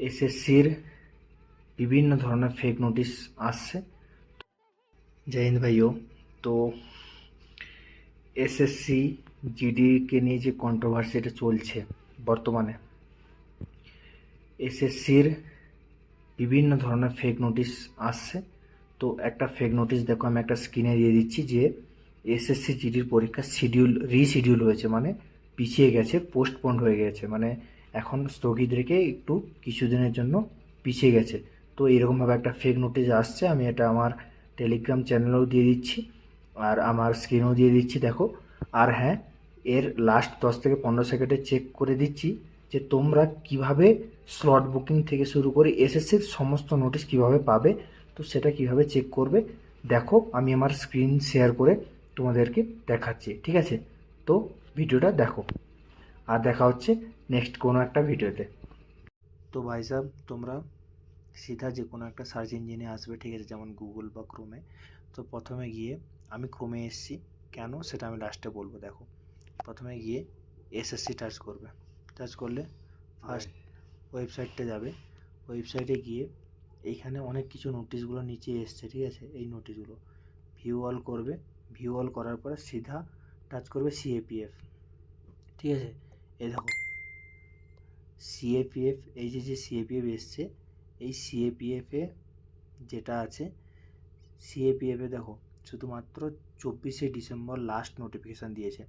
এসএসসির বিভিন্ন ধরনের ফেক নোটিশ আসছে। জয় হিন্দ ভাইও। তো এসএসসি জিডিকে নিয়ে যে কন্ট্রোভার্সি এটা চলছে বর্তমানে, এসএসসির বিভিন্ন ধরনের ফেক নোটিশ আসছে। তো একটা ফেক নোটিশ দেখো, আমি একটা স্ক্রিনে দিয়ে দিচ্ছি যে এসএসসি জিডির পরীক্ষা রিশিডিউল হয়েছে, মানে পিছিয়ে গেছে, পোস্টপোন্ড হয়ে গেছে, মানে এখন স্থগিত রেখে একটু কিছুদিনের জন্য পিছিয়ে গেছে। তো এরকমভাবে একটা ফেক নোটিশ আসছে। আমি এটা আমার টেলিগ্রাম চ্যানেলেও দিয়ে দিচ্ছি আর আমার স্ক্রিনেও দিয়ে দিচ্ছি, দেখো। আর হ্যাঁ, এর লাস্ট 10 থেকে 15 সেকেন্ডে চেক করে দিচ্ছি যে তোমরা কিভাবে স্লট বুকিং থেকে শুরু করে এসএসসির সমস্ত নোটিশ কিভাবে পাবে। তো সেটা কিভাবে চেক করবে দেখো, আমি আমার স্ক্রিন শেয়ার করে তোমাদেরকে দেখাচ্ছি, ঠিক আছে? তো ভিডিওটা দেখো, আর দেখা হচ্ছে নেক্সট কোনো একটা ভিডিওতে। তো ভাই সাহেব, তোমরা সিধা যে কোনো একটা সার্চ ইঞ্জিনে আসবে, ঠিক আছে, যেমন গুগল বা ক্রোমে। তো প্রথমে গিয়ে, আমি ক্রোমে এসেছি কেন সেটা আমি লাস্টে বলবো। দেখো, প্রথমে গিয়ে এসএসসি টাচ করবে। টাচ করলে ফার্স্ট ওয়েবসাইটটা যাবে। ওয়েবসাইটে গিয়ে এইখানে অনেক কিছু নোটিশগুলো নিচে এসছে, ঠিক আছে? এই নোটিশগুলো ভিউ অল করবে। ভিউ অল করার পরে সিধা টাচ করবে সিএপিএফ, ঠিক আছে? এই দেখো সিএপিএফ, এই যে সিএপিএফ এসছে, এই সিএপিএফে যেটা আছে, সিএপিএফে দেখো শুধুমাত্র 24শে ডিসেম্বর লাস্ট নোটিফিকেশান দিয়েছে।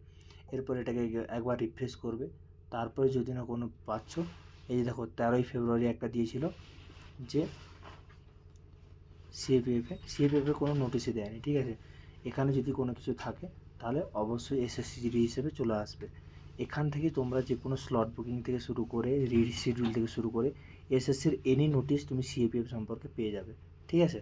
এরপর এটাকে একবার রিফ্রেশ করবে। তারপরে যদি না কোনো পাচ্ছ, এই যে দেখো 13ই ফেব্রুয়ারি একটা দিয়েছিল যে সিএপিএফে কোনো নোটিশই দেয়নি, ঠিক আছে? এখানে যদি কোনো কিছু থাকে তাহলে অবশ্যই এসএসসি জিডি হিসেবে চলে আসবে। এখান থেকে তোমরা যে কোনো স্লট বুকিং থেকে শুরু করে রিশিডিউল থেকে শুরু করে এসএসসির এনি নোটিশ তুমি সিএপিএফ সম্পর্কে পেয়ে যাবে, ঠিক আছে?